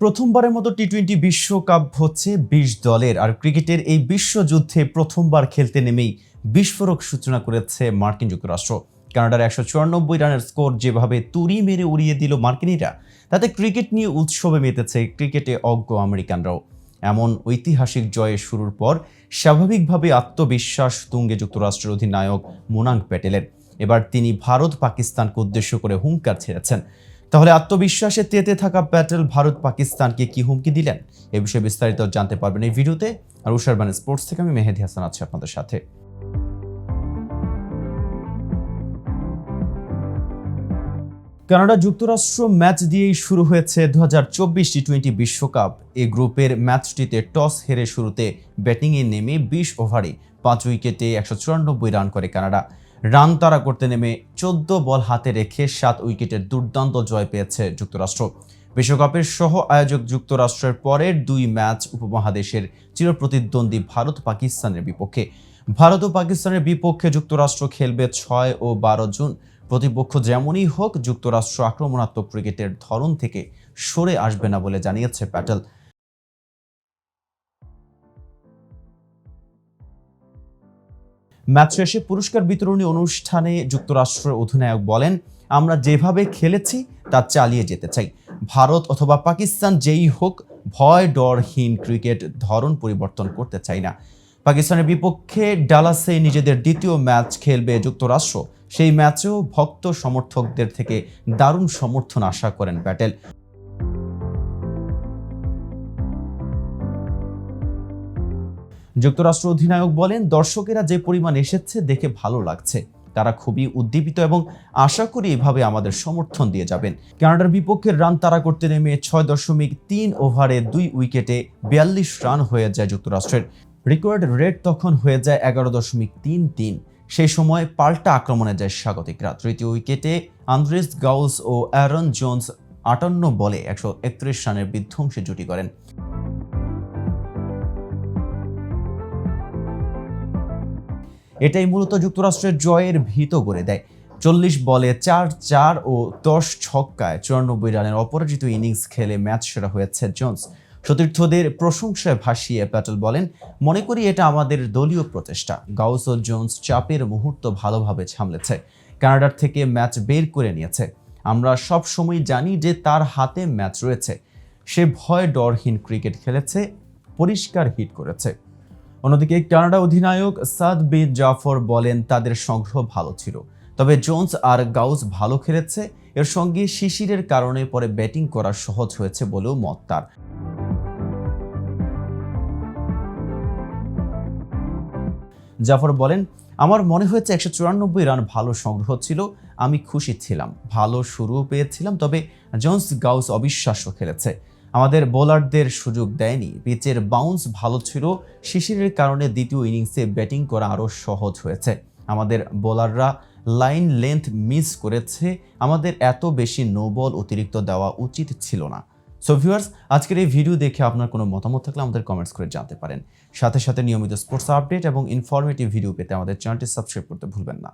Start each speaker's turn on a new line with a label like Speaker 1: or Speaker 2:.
Speaker 1: প্রথমবারের মতো টি-20 বিশ্বকাপ হচ্ছে ২০ দলের। আর ক্রিকেটের এই বিশ্বযুদ্ধে প্রথমবার খেলতে নেমেই বিস্ফোরক সূচনা করেছে মার্কিন যুক্তরাষ্ট্র। কানাডার ১৯৪ রানের স্কোর যেভাবে তুড়ি মেরে উড়িয়ে দিল মার্কিনিরা, তাতে ক্রিকেট নিয়ে উৎসবে মেতেছে ক্রিকেটে অজ্ঞ আমেরিকানরাও। এমন ঐতিহাসিক জয়ের শুরুর পর স্বাভাবিকভাবে আত্মবিশ্বাস তুঙ্গে যুক্তরাষ্ট্রের অধিনায়ক মোনাঙ্ক প্যাটেলের। এবার তিনি ভারত পাকিস্তানকে উদ্দেশ্য করে হুঙ্কার ছেড়েছেন। তাহলে আত্মবিশ্বাসে তেতে থাকা প্যাটেল ভারত পাকিস্তানকে কি হুমকি দিলেন, এ বিষয়ে বিস্তারিত জানতে পারবেন এই ভিডিওতে। আর উশারবান স্পোর্টস থেকে আমি মেহেদি হাসান আছি আপনাদের সাথে। কানাডা যুক্তরাষ্ট্র ম্যাচ দিয়েই শুরু হয়েছে ২০২৪ টি-20 বিশ্বকাপ। এই গ্রুপের ম্যাচটিতে টস হেরে শুরুতে ব্যাটিংয়ে নেমে ২০ ওভারে ৫ উইকেটে ১৯৪ রান করে কানাডা। রান তাড়া করতে নেমে ১৪ বল হাতে রেখে ৭ উইকেটের দুর্দান্ত জয় পেয়েছে যুক্তরাষ্ট্র। বিশ্বকাপের সহ আয়োজক যুক্তরাষ্ট্রের পরের দুই ম্যাচ উপমহাদেশের চিরপ্রতিদ্বন্দ্বী ভারত পাকিস্তানের বিপক্ষে। ভারত ও পাকিস্তানের বিপক্ষে যুক্তরাষ্ট্র খেলবে ৬ ও ১২ জুন। প্রতিপক্ষ যেমনই হোক, যুক্তরাষ্ট্র আক্রমণাত্মক ক্রিকেটের ধরন থেকে সরে আসবে না বলে জানিয়েছে প্যাটেল। ম্যাচ শেষে পুরস্কার বিতরণী অনুষ্ঠানে যুক্তরাষ্ট্রের অধিনায়ক বলেন, আমরা যেভাবে খেলেছি তা চালিয়ে যেতে চাই। ভারত অথবা পাকিস্তান যেই হোক, ভয় ডরহীন ক্রিকেট ধরন পরিবর্তন করতে চাই না। পাকিস্তানের বিপক্ষে ডালাসে নিজেদের দ্বিতীয় ম্যাচ খেলবে যুক্তরাষ্ট্র। সেই ম্যাচেও ভক্ত সমর্থকদের থেকে দারুণ সমর্থন আশা করেন প্যাটেল। যুক্তরাষ্ট্র অধিনায়ক বলেন, দর্শকেরা যে পরিমাণ এসেছে দেখে ভালো লাগছে। তারা খুবই উদ্দীপিত এবং আশা করি এভাবে আমাদের সমর্থন দিয়ে যাবেন। কানাডার বিপক্ষে রান তাড়া করতে নেমে ৬.৩ ওভারে ২ উইকেটে ৪২ রান হয়ে যায় যুক্তরাষ্ট্রের। রেকর্ড রেট তখন হয়ে যায় ১১.৩৩। সেই সময় পাল্টা আক্রমণে যায় স্বাগতিকরা। তৃতীয় উইকেটে আন্দ্রেস গাউস ও অ্যারন জোন্স ৫৮ বলে ১৩১ রানের বিধ্বংসী জুটি করেন। এটাই মূলত যুক্তরাষ্ট্রের জয়ের ভিত গড়ে দেয়। ৪০ বলে ৪-৪ ও ১০ ছক্কায় ৯৪ রানের অপরাজিত ইনিংস খেলে ম্যাচ সেরা হয়েছে জোন্স। সতীর্থদের প্রশংসায় ভাসিয়ে প্যাটেল বলেন, মনে করি এটা আমাদের দলীয় প্রচেষ্টা। গাউস ও জোন্স চাপের মুহূর্ত ভালোভাবে সামলেছে, কানাডার থেকে ম্যাচ বের করে নিয়েছে। আমরা সব সময় জানি যে তার হাতে ম্যাচ রয়েছে। সে ভয় ডরহীন ক্রিকেট খেলেছে, পরিষ্কার হিট করেছে। অন্যদিকে কানাডা অধিনায়ক সাদ বিন জাফর বলেন, তাদের সংগ্রহ ভালো ছিল, তবে জোন্স আর গাউস ভালো খেলেছে। এর সঙ্গে শিশিরের কারণে পরে ব্যাটিং করা সহজ হয়েছে বলেও মত তার। জাফর বলেন, আমার মনে হয়েছে ১৯৪ রান ভালো সংগ্রহ ছিল। আমি খুশি ছিলাম, ভালো শুরুও পেয়েছিলাম, তবে জোন্স গাউস অবিশ্বাস্য খেলেছে। আমাদের বোলারদের সুযোগ দেয়নি। পিচের বাউন্স ভালো ছিল, শিশিরের কারণে দ্বিতীয় ইনিংসে ব্যাটিং করা আরও সহজ হয়েছে। আমাদের বোলাররা লাইন লেন্থ মিস করেছে। আমাদের এত বেশি নো বল অতিরিক্ত দেওয়া উচিত ছিল না। সো ভিউয়ার্স, আজকের এই ভিডিও দেখে আপনার কোনো মতামত থাকলে আমাদের কমেন্টস করে জানতে পারেন। সাথে সাথে নিয়মিত স্পোর্টস আপডেট এবং ইনফরমেটিভ ভিডিও পেতে আমাদের চ্যানেলটি সাবস্ক্রাইব করতে ভুলবেন না।